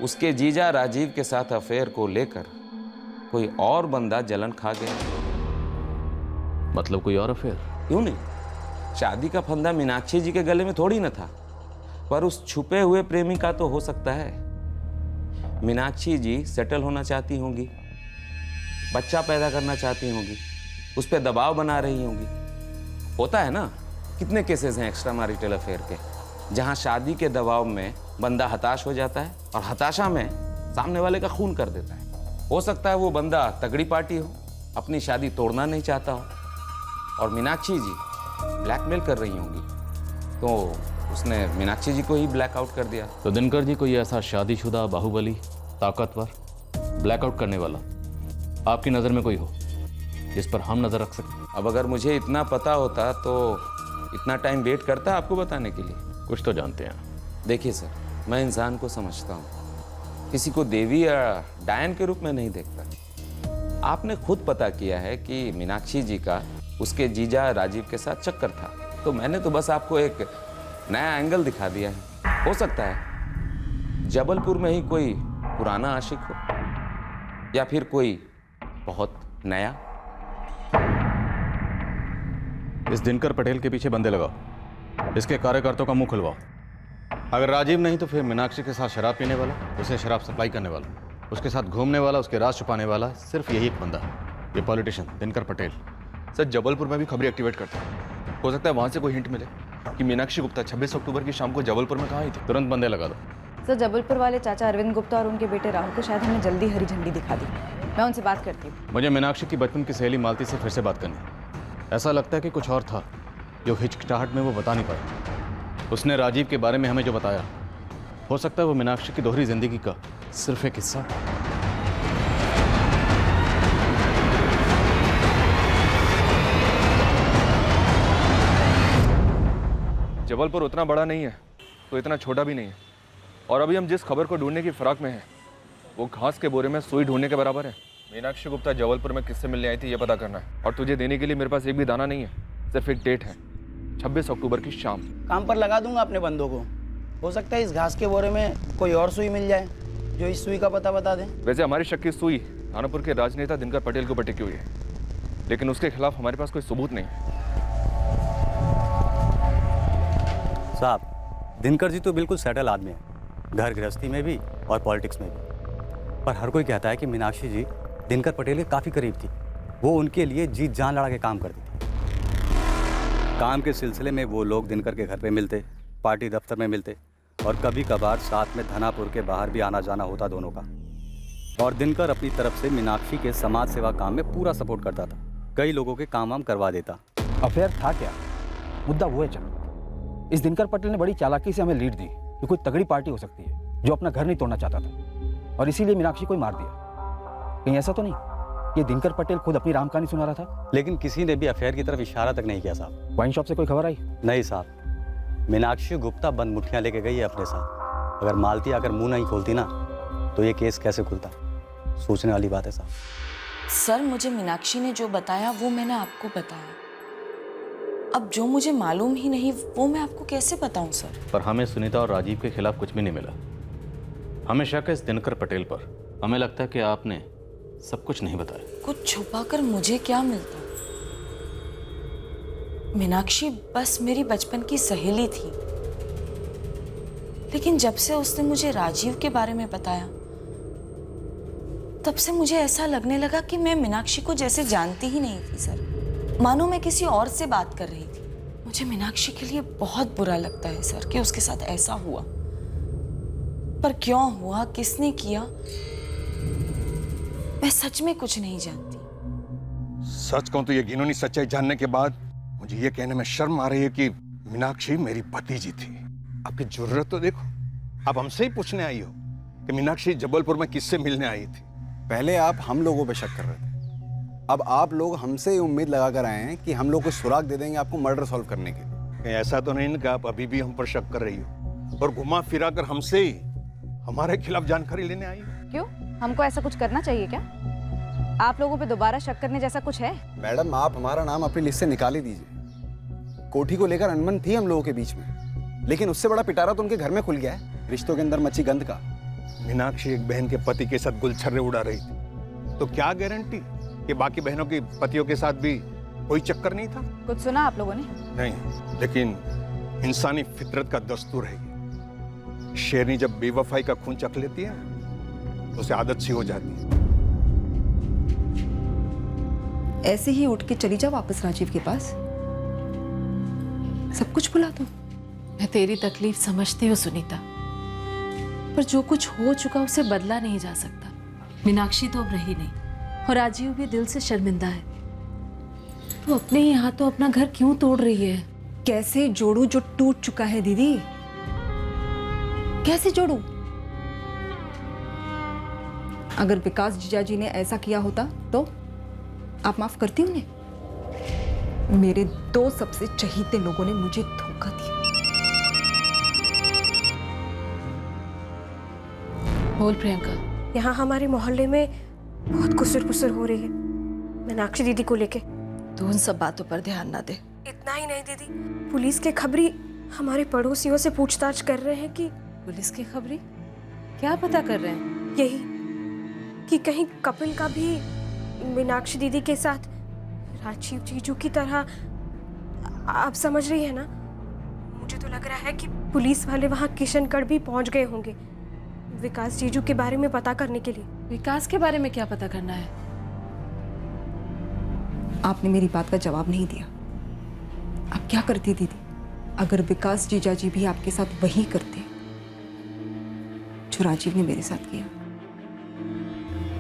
उसके जीजा राजीव के साथ अफेयर को लेकर कोई और बंदा जलन खा गया। मतलब कोई और अफेयर? क्यों नहीं, शादी का फंदा मीनाक्षी जी के गले में थोड़ी न था, पर उस छुपे हुए प्रेमी का तो हो सकता है। मीनाक्षी जी सेटल होना चाहती होंगी, बच्चा पैदा करना चाहती होंगी, उस पर दबाव बना रही होंगी। होता है ना, कितने केसेस हैं एक्स्ट्रा मैरिटल अफेयर के, जहां शादी के दबाव में बंदा हताश हो जाता है और हताशा में सामने वाले का खून कर देता है। हो सकता है वो बंदा तगड़ी पार्टी हो, अपनी शादी तोड़ना नहीं चाहता हो, और मीनाक्षी जी ब्लैकमेल कर रही होंगी, तो उसने मीनाक्षी जी को ही ब्लैकआउट कर दिया। तो दिनकर जी कोई ऐसा शादीशुदा, बाहुबली, ताकतवर, ब्लैकआउट करने वाला आपकी नज़र में कोई हो जिस पर हम नज़र रख सकते? अब अगर मुझे इतना पता होता तो इतना टाइम वेट करता आपको बताने के लिए। कुछ तो जानते हैं। देखिए सर, मैं इंसान को समझता हूँ, किसी को देवी या डायन के रूप में नहीं देखता। आपने खुद पता किया है कि मीनाक्षी जी का उसके जीजा राजीव के साथ चक्कर था, तो मैंने तो बस आपको एक नया एंगल दिखा दिया है। हो सकता है जबलपुर में ही कोई पुराना आशिक हो, या फिर कोई बहुत नया। इस दिनकर पटेल के पीछे बंदे लगाओ, इसके कार्यकर्ताओं का मुंह खुलवाओ। अगर राजीव नहीं तो फिर मीनाक्षी के साथ शराब पीने वाला, उसे शराब सप्लाई करने वाला, उसके साथ घूमने वाला, उसके राज छुपाने वाला, सिर्फ यही एक बंदा, ये पॉलिटिशियन दिनकर पटेल। सर, जबलपुर में भी खबरें एक्टिवेट करते हैं। हो सकता है वहाँ से कोई हिंट मिले कि मीनाक्षी गुप्ता 26 अक्टूबर की शाम को जबलपुर में कहाँ आई थी। तुरंत बंदे लगा दो। सर, जबलपुर वाले चाचा अरविंद गुप्ता और उनके बेटे राहुल को शायद हमने जल्दी हरी झंडी दिखा दी। मैं उनसे बात करती हूँ। मुझे मीनाक्षी की बचपन की सहेली मालती से फिर से बात करनी है। ऐसा लगता है कि कुछ और था जो हिचकिचाहट में वो बता नहीं पाई। उसने राजीव के बारे में हमें जो बताया, हो सकता है वो मीनाक्षी की दोहरी जिंदगी का सिर्फ एक हिस्सा। जबलपुर उतना बड़ा नहीं है तो इतना छोटा भी नहीं है, और अभी हम जिस खबर को ढूंढने की फिराक में हैं वो घास के बोरे में सुई ढूंढने के बराबर है। मीनाक्षी गुप्ता जबलपुर में किससे मिलने आई थी ये पता करना है, और तुझे देने के लिए मेरे पास एक भी दाना नहीं है, सिर्फ एक डेट है, 26 अक्टूबर की शाम। काम पर लगा दूंगा अपने बंदों को। हो सकता है इस घास के बोरे में कोई और सुई मिल जाए जो इस सुई का पता बता दे। वैसे हमारी शक की सुई थानापुर के राजनेता दिनकर पटेल को टिकी हुई है, लेकिन उसके खिलाफ हमारे पास कोई सबूत नहीं है। साहब, दिनकर जी तो बिल्कुल सेटल आदमी है, घर गृहस्थी में भी और पॉलिटिक्स में भी। पर हर कोई कहता है कि मीनाक्षी जी दिनकर पटेल के काफ़ी करीब थी, वो उनके लिए जीत जान लड़ा के काम करती थी। काम के सिलसिले में वो लोग दिनकर के घर पे मिलते, पार्टी दफ्तर में मिलते और कभी कभार साथ में धनापुर के बाहर भी आना जाना होता दोनों का। और दिनकर अपनी तरफ से मीनाक्षी के समाज सेवा काम में पूरा सपोर्ट करता था, कई लोगों के काम वाम करवा देता। अफेयर था क्या? मुद्दा वो है चल, इस दिनकर पटेल ने बड़ी चालाकी से हमें लीड दी कि कोई तगड़ी पार्टी हो सकती है जो अपना घर नहीं तोड़ना चाहता था, और इसीलिए मीनाक्षी को ही मार दिया। कहीं ऐसा तो नहीं ये दिनकर पटेल खुद अपनी राम कहानी सुना रहा था? लेकिन किसी ने भी अफेयर की तरफ इशारा तक नहीं किया साहब। वाइन शॉप से कोई खबर आई? नहीं साहब, मीनाक्षी गुप्ता बंद मुठ्ठियां लेके गई है अपने साथ। अगर मालती अगर मुंह नहीं खोलती ना तो ये केस कैसे खुलता? सोचने वाली बात है साहब। सर, मुझे मीनाक्षी ने जो बताया वो मैंने आपको बताया। अब जो मुझे मालूम ही नहीं वो मैं आपको कैसे बताऊं सर? पर हमें सुनीता और राजीव के खिलाफ कुछ भी नहीं मिला। हमें शक है इस दिनकर पटेल पर। हमें लगता है कि आपने सब कुछ नहीं बताया। कुछ छुपाकर मुझे क्या मिलता? मीनाक्षी बस मेरी बचपन की सहेली थी, लेकिन जब से उसने मुझे राजीव के बारे में बताया तब से मुझे ऐसा लगने लगा कि मैं मीनाक्षी को जैसे जानती ही नहीं थी सर, मानो मैं किसी और से बात कर रही थी। मुझे मीनाक्षी के लिए बहुत बुरा लगता है सर कि उसके साथ ऐसा हुआ, पर क्यों हुआ, किसने किया, मैं सच में कुछ नहीं जानती। सच कहूं तो ये घिनौनी सच्चाई जानने के बाद मुझे ये कहने में शर्म आ रही है कि मीनाक्षी मेरी भतीजी थी। आपकी जरूरत तो देखो, आप हमसे ही पूछने आई हो कि मीनाक्षी जबलपुर में किससे मिलने आई थी। पहले आप हम लोगों पे शक कर रहे थे, अब आप लोग हमसे उम्मीद लगा कर आए हैं कि हम लोग को सुराग दे देंगे आपको मर्डर सॉल्व करने के लिए। कहीं ऐसा तो नहीं कि आप अभी भी हम पर शक कर रही हो और घुमा फिरा कर हमसे ही हमारे खिलाफ जानकारी लेने आई हो? क्यों, हमको ऐसा कुछ करना चाहिए क्या? आप लोगों पे दोबारा शक करने जैसा कुछ है? मैडम, आप हमारा नाम अपनी लिस्ट से निकाल ही दीजिए। कोठी को लेकर अनबन थी हम लोगों के बीच में, लेकिन उससे बड़ा पिटारा तो उनके घर में खुल गया है, रिश्तों के अंदर मची गंध का। मीनाक्षी एक बहन के पति के साथ गुलछर्रे उड़ा रही थी, तो क्या गारंटी कि बाकी बहनों के पतियों के साथ भी कोई चक्कर नहीं था? कुछ सुना आप लोगों ने? नहीं, लेकिन इंसानी फितरत का दस्तूर है, शेरनी जब बेवफाई का खून चख लेती है तो उसे आदत सी हो जाती है। ऐसे ही उठ के चली जा वापस राजीव के पास, सब कुछ भुला दो। मैं तेरी तकलीफ समझती हूँ सुनीता, पर जो कुछ हो चुका उसे बदला नहीं जा सकता। मीनाक्षी तो अब रही नहीं और राजीव भी दिल से शर्मिंदा है। तो अपने ही हाथों अपना घर क्यों तोड़ रही है? कैसे जोड़ू जो टूट चुका है दीदी, कैसे जोड़ू? अगर विकास जीजाजी ने ऐसा किया होता तो आप माफ करती उन्हें? मेरे दो सबसे चहीते लोगों ने मुझे धोखा दिया। बोल प्रियंका। यहाँ हमारे मोहल्ले में बहुत कुसर पुसर हो रही है मीनाक्षी दीदी को लेके। तू उन सब बातों पर ध्यान ना दे। इतना ही नहीं दीदी, पुलिस के खबरी हमारे पड़ोसियों से पूछताछ कर रहे हैं कि पुलिस की खबरी क्या पता कर रहे हैं? यही कि कहीं कपिल का भी मीनाक्षी दीदी के साथ राजीव जीजू की तरह, आप समझ रही है ना? मुझे तो लग रहा है कि पुलिस वाले वहाँ किशनगढ़ भी पहुँच गए होंगे विकास जीजू के बारे में पता करने के लिए। विकास के बारे में क्या पता करना है? आपने मेरी बात का जवाब नहीं दिया। आप क्या करती दीदी अगर विकास जीजाजी भी आपके साथ वही करते जो राजीव ने मेरे साथ किया?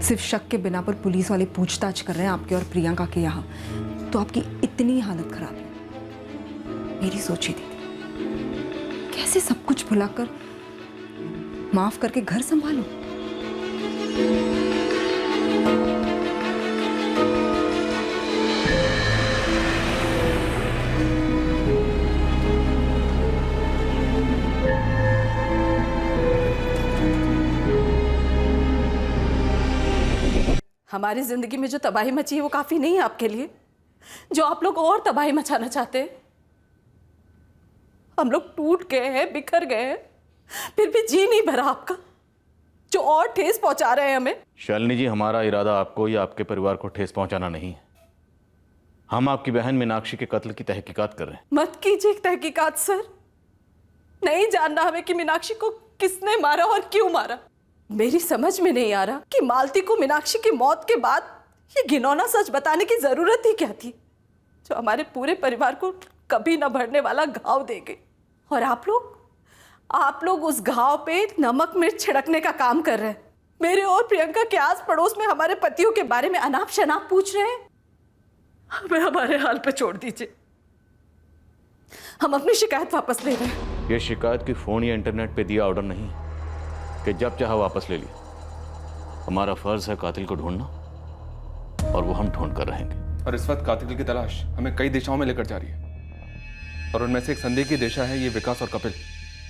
सिर्फ शक के बिना पर पुलिस वाले पूछताछ कर रहे हैं आपके और प्रियंका के यहाँ, तो आपकी इतनी हालत खराब है। मेरी सोची दीदी, कैसे सब कुछ भुलाकर माफ करके घर संभालो। हमारी जिंदगी में जो तबाही मची है वो काफी नहीं है आपके लिए, जो आप लोग और तबाही मचाना चाहते हैं। हम लोग टूट गए हैं, बिखर गए हैं, फिर भी जी नहीं भरा आपका, जो और ठेस पहुंचा रहे हैं हमें। शालिनी जी, हमारा इरादा आपको या आपके परिवार को ठेस पहुंचाना नहीं है। हम आपकी बहन मीनाक्षी के कत्ल की तहकीकात कर रहे हैं। मत कीजिए तहकीकात सर, नहीं जानना हमें कि मीनाक्षी को किसने मारा और क्यों मारा। मेरी समझ में नहीं आ रहा कि मालती को मीनाक्षी की मौत के बाद ये घिनौना सच बताने की जरूरत ही क्या थी, जो हमारे पूरे परिवार को कभी न भरने वाला घाव दे गई। और आप लोग उस घाव पे नमक मिर्च छिड़कने का काम कर रहे हैं। मेरे और प्रियंका के आस पड़ोस में हमारे पतियों के बारे में अनाप शनाप पूछ रहे हैं। हमें हमारे हाल पे छोड़ दीजिए, हम अपनी शिकायत वापस ले रहे हैं। ये शिकायत की फोन या इंटरनेट पे दिया ऑर्डर नहीं कि जब चाहा वापस ले लिया। हमारा फर्ज है कातिल को ढूंढना, और वो हम ढूंढ कर रहेंगे। और इस वक्त कातिल की तलाश हमें कई दिशाओं में लेकर जा रही है, और उनमें से एक संदेह की दिशा है ये विकास और कपिल।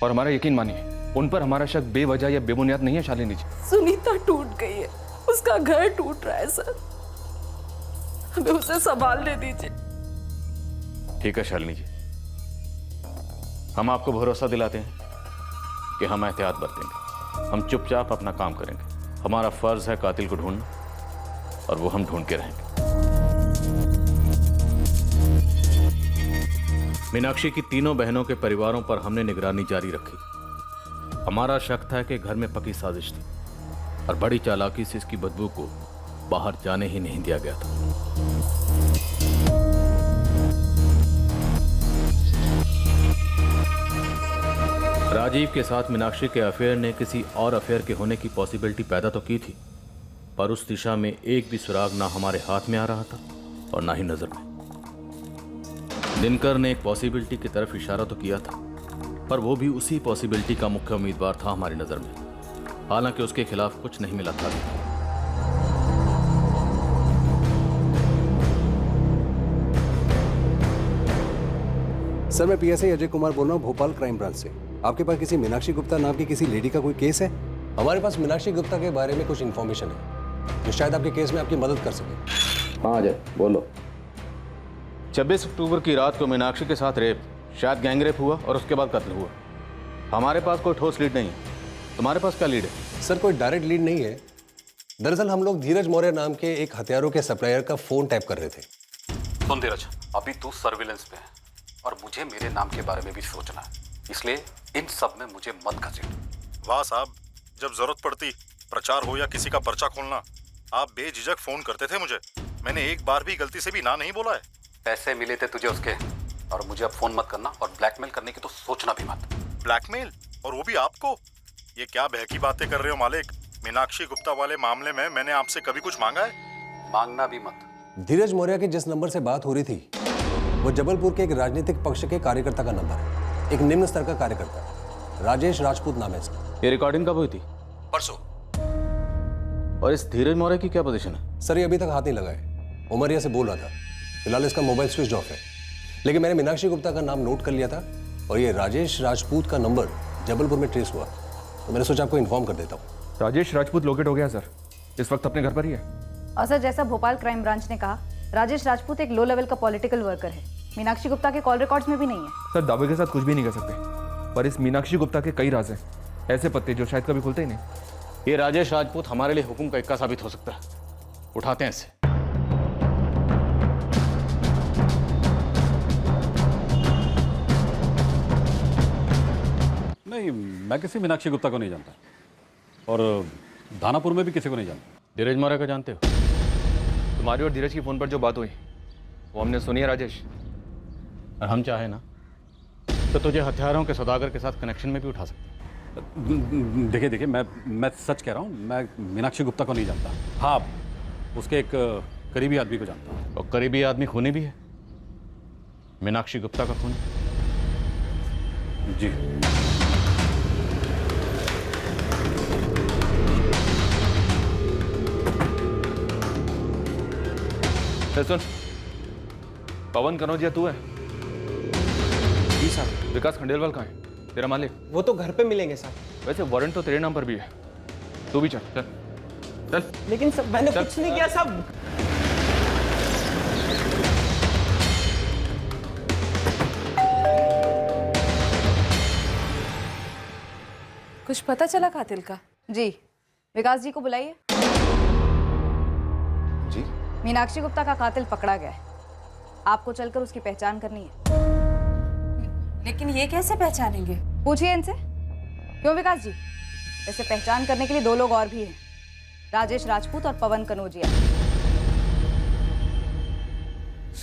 और हमारा यकीन मानिए, उन पर हमारा शक बेवजह या बेबुनियाद नहीं है शालिनी जी। सुनीता टूट गई है, उसका घर टूट रहा है सर, हमें उसे संभालने दीजिए। ठीक है शालिनी जी, हम आपको भरोसा दिलाते हैं कि हम एहतियात बरतेंगे। हम चुपचाप अपना काम करेंगे। हमारा फर्ज है कातिल को ढूंढना, और वो हम ढूंढ के रहेंगे। मीनाक्षी की तीनों बहनों के परिवारों पर हमने निगरानी जारी रखी। हमारा शक था कि घर में पकी साजिश थी, और बड़ी चालाकी से इसकी बदबू को बाहर जाने ही नहीं दिया गया था। राजीव के साथ मीनाक्षी के अफेयर ने किसी और अफेयर के होने की पॉसिबिलिटी पैदा तो की थी, पर उस दिशा में एक भी सुराग ना हमारे हाथ में आ रहा था और ना ही नजर में। दिनकर ने एक पॉसिबिलिटी की तरफ इशारा तो किया था, पर वो भी उसी पॉसिबिलिटी का मुख्य उम्मीदवार था हमारी नजर में, हालांकि उसके खिलाफ कुछ नहीं मिला था। सर, मैं पीएसआई अजय कुमार बोल रहा हूँ, भोपाल क्राइम ब्रांच से। आपके पास किसी मीनाक्षी गुप्ता नाम की किसी लेडी का कोई केस है? हमारे पास मीनाक्षी गुप्ता के बारे में कुछ इन्फॉर्मेशन है जो शायद आपके केस में आपकी मदद कर सके। हाँ अजय, बोलो। 26 अक्टूबर की रात को मीनाक्षी के साथ रेप, शायद गैंगरेप हुआ और उसके बाद कत्ल हुआ। हमारे पास कोई ठोस लीड नहीं है। तुम्हारे पास क्या लीड है? सर, कोई डायरेक्ट लीड नहीं है। दरअसल हम लोग धीरज मौर्य नाम के एक हथियारों के सप्लायर का फोन टैप कर रहे थे। सुन धीरज, अभी तू सर्विलेंस पे है और मुझे मेरे नाम के बारे में भी सोचना है, इसलिए इन सब में मुझे मत घसीट। वाह साहब, जब जरूरत पड़ती, प्रचार हो या किसी का पर्चा खोलना, आप बेझिझक फोन करते थे मुझे। मैंने एक बार भी गलती से भी ना नहीं बोला है। पैसे मिले थे तुझे उसके, और मुझे अब फोन मत करना, और ब्लैकमेल करने की तो सोचना भी मत। ब्लैकमेल? और वो भी आपको? ये क्या बहकी बातें कर रहे हो मालिक? मीनाक्षी गुप्ता वाले मामले में मैंने आपसे कभी कुछ मांगा है? मांगना भी मत। धीरज मौर्य की जिस नंबर से बात हो रही थी वो जबलपुर के एक राजनीतिक पक्ष के कार्यकर्ता का नंबर है। एक निम्न स्तर का कार्यकर्ता, राजेश राजपूत नाम है इसका। ये रिकॉर्डिंग कब हुई थी? परसों। और इस धीरज मौर्य की क्या पोजीशन है? सर, ये अभी तक हाथ नहीं लगाए। उमरिया से बोल रहा था। फिलहाल इसका मोबाइल स्विच ऑफ है, लेकिन मैंने मीनाक्षी गुप्ता का नाम नोट कर लिया था, और ये राजेश राजपूत का नंबर जबलपुर में ट्रेस हुआ, तो मैंने सोचा आपको इन्फॉर्म कर देता हूँ। राजेश राजपूत लोकेट हो गया सर, इस वक्त अपने घर पर ही है। और सर, जैसा भोपाल क्राइम ब्रांच ने कहा, राजेश राजपूत एक लो लेवल का पॉलिटिकल वर्कर है। मीनाक्षी गुप्ता के कॉल रिकॉर्ड्स में भी नहीं है। सर, दावे के साथ कुछ भी नहीं कर सकते, पर इस मीनाक्षी गुप्ता के कई राज हैं, ऐसे पत्ते जो शायद कभी खुलते ही नहीं। ये राजेश राजपूत हमारे लिए हुक्म का इक्का साबित हो सकता है। उठाते हैं इसे। नहीं, मैं किसी मीनाक्षी गुप्ता को नहीं जानता, और दानापुर में भी किसी को नहीं जानता। धीरज मौर्य को जानते हो? तुम्हारी और धीरज की फोन पर जो बात हुई वो हमने सुनी है राजेश। और हम चाहे ना तो तुझे हथियारों के सौदागर के साथ कनेक्शन में भी उठा सकते। देखिए, मैं सच कह रहा हूँ, मैं मीनाक्षी गुप्ता को नहीं जानता। हाँ, उसके एक करीबी आदमी को जानता हूँ। और करीबी आदमी खूनी भी है, मीनाक्षी गुप्ता का खूनी। जी। सुन, पवन कनौजिया तू है? जी साहब। विकास खंडेलवाल कहाँ है, तेरा मालिक? वो तो घर पे मिलेंगे साहब। वैसे वारंट तो तेरे नाम पर भी है, तू भी चल चल चल। लेकिन सब मैंने कुछ नहीं किया साहब। कुछ पता चला कातिल का? जी, विकास जी को बुलाइए। जी। मीनाक्षी गुप्ता का कातिल पकड़ा गया है, आपको चलकर उसकी पहचान करनी है। लेकिन ये कैसे पहचानेंगे? पूछिए इनसे। क्यों विकास जी? वैसे पहचान करने के लिए दो लोग और भी हैं, राजेश राजपूत और पवन कनौजिया।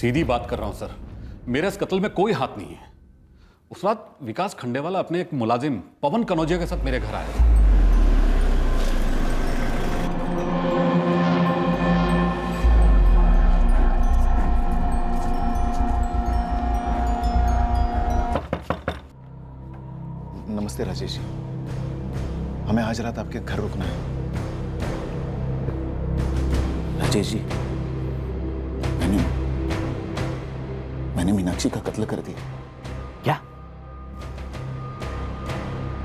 सीधी बात कर रहा हूं सर, मेरे इस कत्ल में कोई हाथ नहीं है। उस रात विकास खंडेवाला अपने एक मुलाजिम पवन कनौजिया के साथ मेरे घर आया था। नमस्ते राजेश जी, हमें आज रात आपके घर रुकना है। राजेश जी, मैंने मीनाक्षी का कत्ल कर दिया। क्या?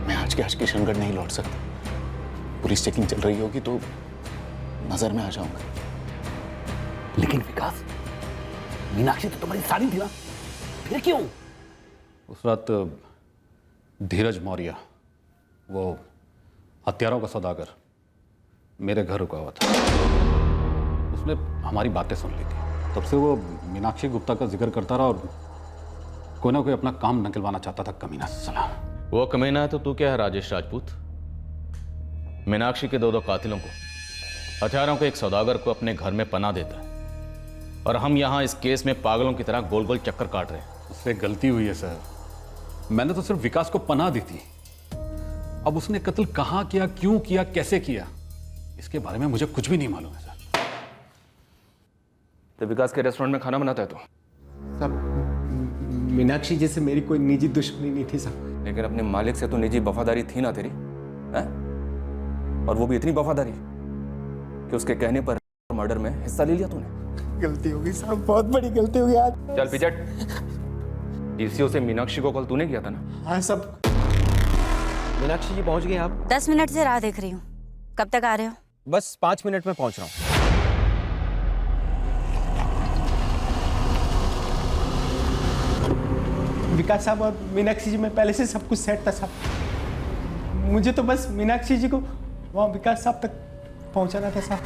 मैं आज के किशनगढ़ नहीं लौट सकता। पुलिस चेकिंग चल रही होगी तो नजर में आ जाऊंगा। लेकिन विकास, मीनाक्षी तो तुम्हारी साली थी ना, फिर क्यों? उस रात धीरज मौर्य, वो हथियारों का सौदागर, मेरे घर रुका हुआ था। उसने हमारी बातें सुन ली थी। तब से वो मीनाक्षी गुप्ता का जिक्र करता रहा और कोई ना कोई अपना काम निकलवाना चाहता था, कमीना साला। वो कमीना है तो तू क्या है राजेश राजपूत? मीनाक्षी के दो कातिलों को, हथियारों के एक सौदागर को अपने घर में पनाह देता है और हम यहाँ इस केस में पागलों की तरह गोल गोल चक्कर काट रहे हैं। उससे गलती हुई है सर, मैंने तो सिर्फ विकास को पनाह दी थी। अब उसने कत्ल कहाँ किया, क्यों किया, कैसे किया, इसके बारे में मुझे कुछ भी नहीं मालूम है सर। तो विकास के रेस्टोरेंट में खाना बनाता है तो? साहब, मीनाक्षी जी से मेरी कोई निजी दुश्मनी नहीं थी साहब। लेकिन अपने मालिक से तो निजी वफादारी थी ना तेरी, हैं? और वो भी इतनी वफादारी कि उसके कहने पर मर्डर में हिस्सा ले लिया तूने। गलती होगी साहब, बहुत बड़ी गलती होगी आज। चल पिचट, डीसीओ से मीनाक्षी को कॉल तूने किया था ना? हाँ सब। मीनाक्षी जी पहुंच गई आप? 10 मिनट से राह देख रही हूँ, कब तक आ रहे हो? बस 5 मिनट में पहुंच रहा हूँ। विकास साहब और मीनाक्षी जी में पहले से सब कुछ सेट था साहब। मुझे तो बस मीनाक्षी जी को वहाँ विकास साहब तक पहुँचाना था साहब।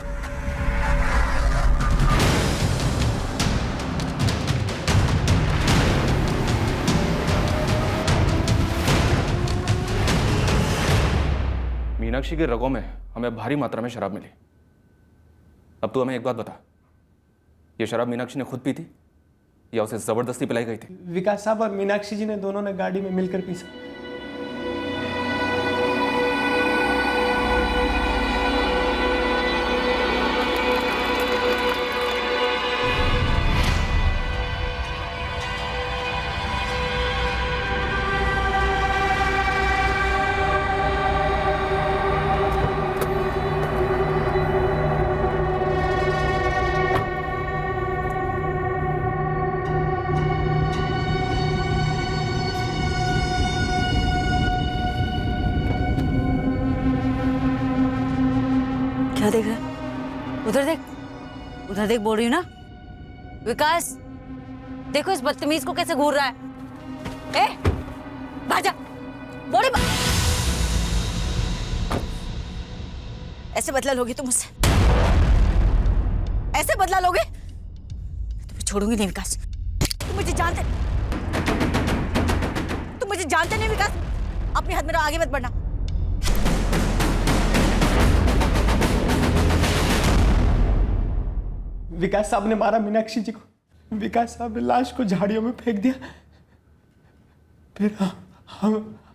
मीनाक्षी के रगों में हमें भारी मात्रा में शराब मिली। अब तू हमें एक बात बता, ये शराब मीनाक्षी ने खुद पी थी या उसे जबरदस्ती पिलाई गई थी? विकास साहब और मीनाक्षी जी ने दोनों ने गाड़ी में मिलकर पी साहब। क्या देख रहा है? उधर देख बोल रही हूँ ना। विकास, देखो इस बदतमीज को कैसे घूर रहा है। भाजा, बोली ऐसे बदला लोगे तुम मुझसे? ऐसे बदला लोगे? तुम्हें छोड़ूंगी नहीं विकास। तुम मुझे जानते नहीं विकास। अपनी हद में रहो, आगे मत बढ़ना। विकास साहब ने मारा मीनाक्षी जी को। विकास साहब ने लाश को झाड़ियों में फेंक दिया। फिर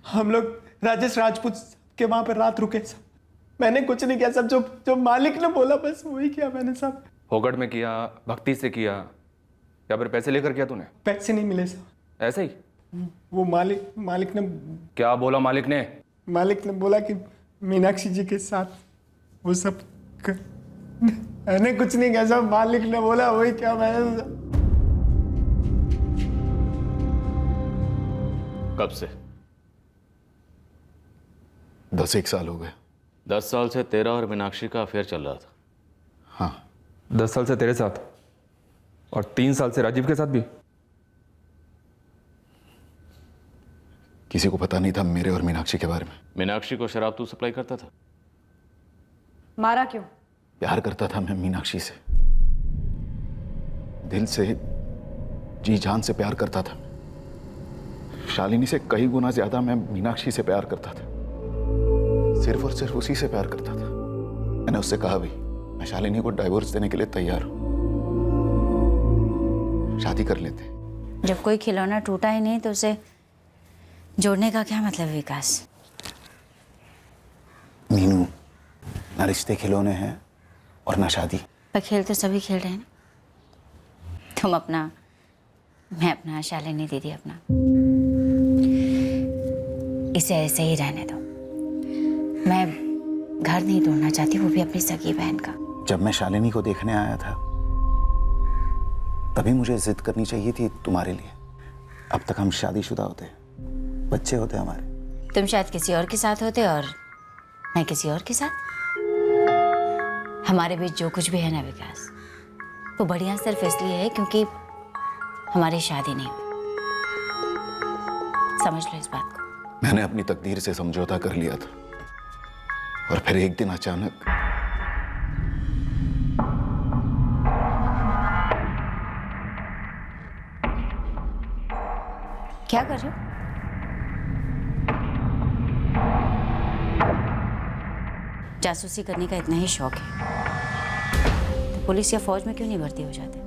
हम लोग राजेश राजपूत के वहां पर रात रुके सब। मैंने कुछ नहीं किया सब, जो मालिक ने बोला बस वही किया मैंने सब। फोगट में किया, भक्ति से किया या फिर पैसे लेकर किया तूने? पैसे नहीं मिले सब। ऐसे ही? वो मालिक ने क्या बोला? मालिक ने बोला कि मीनाक्षी जी के साथ वो सब मैंने कुछ नहीं किया सब, मालिक ने बोला वही क्या मैंने। कब से? 10-1 साल हो गए। 10 साल से तेरा और मीनाक्षी का अफेयर चल रहा था? हाँ। 10 साल से तेरे साथ और 3 साल से राजीव के साथ भी? किसी को पता नहीं था मेरे और मीनाक्षी के बारे में। मीनाक्षी को शराब तू सप्लाई करता था? मारा क्यों? प्यार करता था मैं मीनाक्षी से, दिल से, जी जान से प्यार करता था। शालिनी से कई गुना ज्यादा मैं मीनाक्षी से प्यार करता था। सिर्फ और सिर्फ उसी से प्यार करता था। मैंने उससे कहा भी, मैं शालिनी को डाइवोर्स देने के लिए तैयार हूं। शादी कर लेते। जब कोई खिलौना टूटा ही नहीं तो उसे जोड़ने का क्या मतलब विकास? मीनू, ना रिश्ते खिलौने हैं और ना शादी। पर खेल तो सभी खेल रहे हैं ना। तुम अपना, मैं अपना, शालिनी दीदी अपना। इसे ऐसे ही रहने दो। मैं घर नहीं तोड़ना चाहती, वो भी अपनी सगी बहन का। जब मैं शालिनी को देखने आया था तभी मुझे जिद करनी चाहिए थी तुम्हारे लिए। अब तक हम शादीशुदा होते, बच्चे होते हमारे। तुम शायद किसी और के साथ होते और मैं किसी और के साथ। हमारे बीच जो कुछ भी है ना विकास, वो बढ़िया सिर्फ इसलिए है क्योंकि हमारी शादी नहीं हुई। समझ लो इस बात को। मैंने अपनी तकदीर से समझौता कर लिया था और फिर एक दिन अचानक क्या कर रहे हो? जासूसी करने का इतना ही शौक है तो पुलिस या फौज में क्यों नहीं भर्ती हो जाते?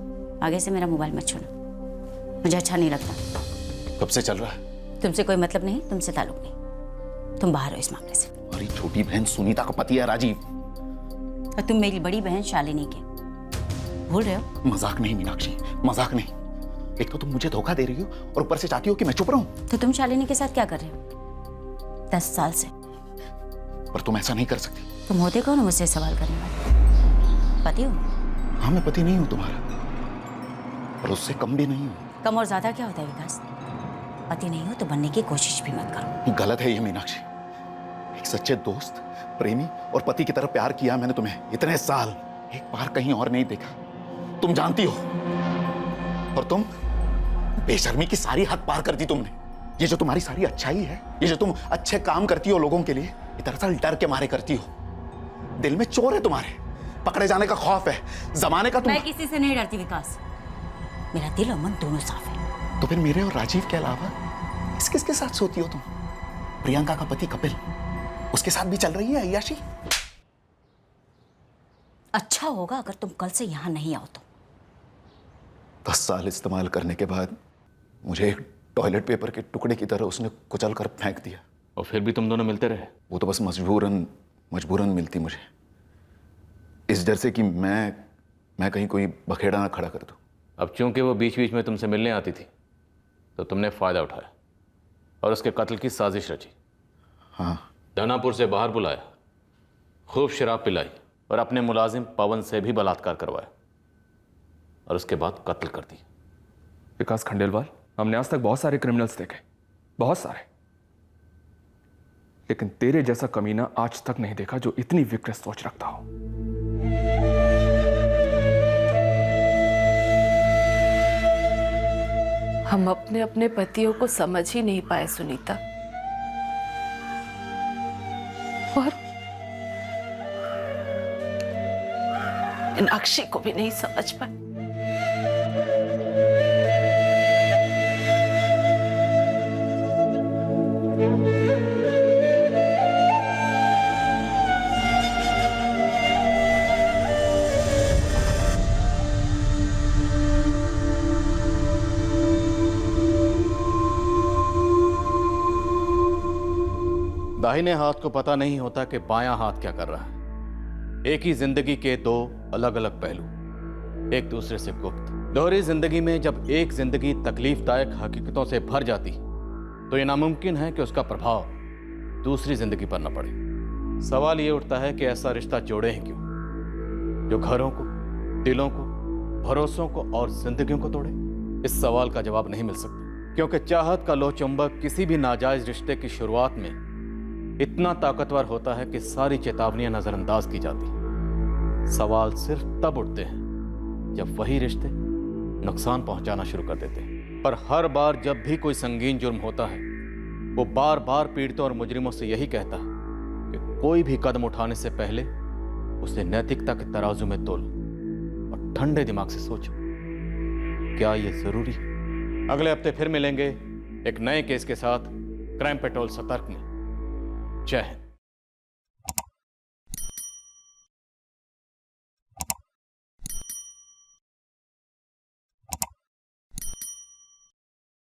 आगे से मेरा मोबाइल मत छूना, मुझे अच्छा नहीं लगता। कब से चल रहा है? तुमसे कोई मतलब नहीं, तुमसे ताल्लुक नहीं। तुम बाहर हो इस मामले से। हमारी छोटी बहन सुनीता का पति है राजीव, और तुम मेरी बड़ी बहन शालिनी के भूल रहे हो? मजाक नहीं मीनाक्षी, मजाक नहीं। एक तो तुम मुझे धोखा दे रही हो और ऊपर से चाहती हो कि मैं चुप रहूं। तो तुम शालिनी के साथ क्या कर रहे हो 10 साल से? पर तुम ऐसा नहीं कर सकती। तुम होते कौन हो मुझसे सवाल करने वाले? पति हो? हाँ, मैं पति नहीं हूं तुम्हारा, पर उससे कम भी नहीं हूं। कम और ज्यादा क्या होता है विकास? पति नहीं हो तो बनने की कोशिश भी मत करो। गलत है ये मीनाक्षी। एक सच्चे दोस्त, प्रेमी और पति की तरह प्यार किया मैंने तुम्हें इतने साल, एक बार कहीं और नहीं देखा। तुम जानती हो। और तुम बेशर्मी की सारी हद पार कर दी तुमने। ये जो तुम्हारी सारी अच्छाई है, ये जो तुम अच्छे काम करती हो लोगों के लिए, ये दरअसल डर के मारे करती हो। दिल में चोर है तुम्हारे, पकड़े जाने का खौफ है, जमाने का। मैं किसी से नहीं डरती विकास, मेरा दिल और मन दोनों साफ है। तो फिर मेरे और राजीव के अलावा किसके साथ सोती हो तुम? प्रियंका का पति कपिल, उसके साथ भी चल रही है अय्याशी? अच्छा होगा अगर तुम कल से यहां नहीं आओ तो। 10 साल इस्तेमाल करने के बाद मुझे एक टॉयलेट पेपर के टुकड़े की तरह उसने कुचल कर फेंक दिया। और फिर भी तुम दोनों मिलते रहे? वो तो बस मजबूरन मिलती मुझे, इस डर से कि मैं कहीं कोई बखेड़ा ना खड़ा कर दूं। अब चूंकि वो बीच बीच में तुमसे मिलने आती थी तो तुमने फायदा उठाया और उसके कत्ल की साजिश रची। हाँ। दानापुर से बाहर बुलाया, खूब शराब पिलाई और अपने मुलाजिम पवन से भी बलात्कार करवाया और उसके बाद कत्ल कर दिया। विकास खंडेलवाल, हमने आज तक बहुत सारे क्रिमिनल्स देखे, बहुत सारे, लेकिन तेरे जैसा कमीना आज तक नहीं देखा जो इतनी विकृत सोच रखता हो। हम अपने अपने पतियों को समझ ही नहीं पाए सुनीता, और मीनाक्षी को भी नहीं समझ पाए। दाहिने हाथ को पता नहीं होता कि बायां हाथ क्या कर रहा है। एक ही जिंदगी के दो अलग अलग पहलू, एक दूसरे से गुप्त। दोहरी जिंदगी में जब एक जिंदगी तकलीफदायक हकीकतों से भर जाती तो यह नामुमकिन है कि उसका प्रभाव दूसरी जिंदगी पर न पड़े। सवाल ये उठता है कि ऐसा रिश्ता जोड़े हैं क्यों जो घरों को, दिलों को, भरोसों को और जिंदगियों को तोड़े? इस सवाल का जवाब नहीं मिल सकता, क्योंकि चाहत का लो चुंबक किसी भी नाजायज रिश्ते की शुरुआत में इतना ताकतवर होता है कि सारी चेतावनियां नजरअंदाज की जाती। सवाल सिर्फ तब उठते हैं जब वही रिश्ते नुकसान पहुंचाना शुरू कर देते हैं। पर हर बार जब भी कोई संगीन जुर्म होता है, वो बार बार पीड़ितों और मुजरिमों से यही कहता है कि कोई भी कदम उठाने से पहले उसे नैतिकता के तराजू में तोलो और ठंडे दिमाग से सोचो, क्या ये जरूरी है? अगले हफ्ते फिर मिलेंगे एक नए केस के साथ क्राइम पेट्रोल सतर्क में। जय हिंद।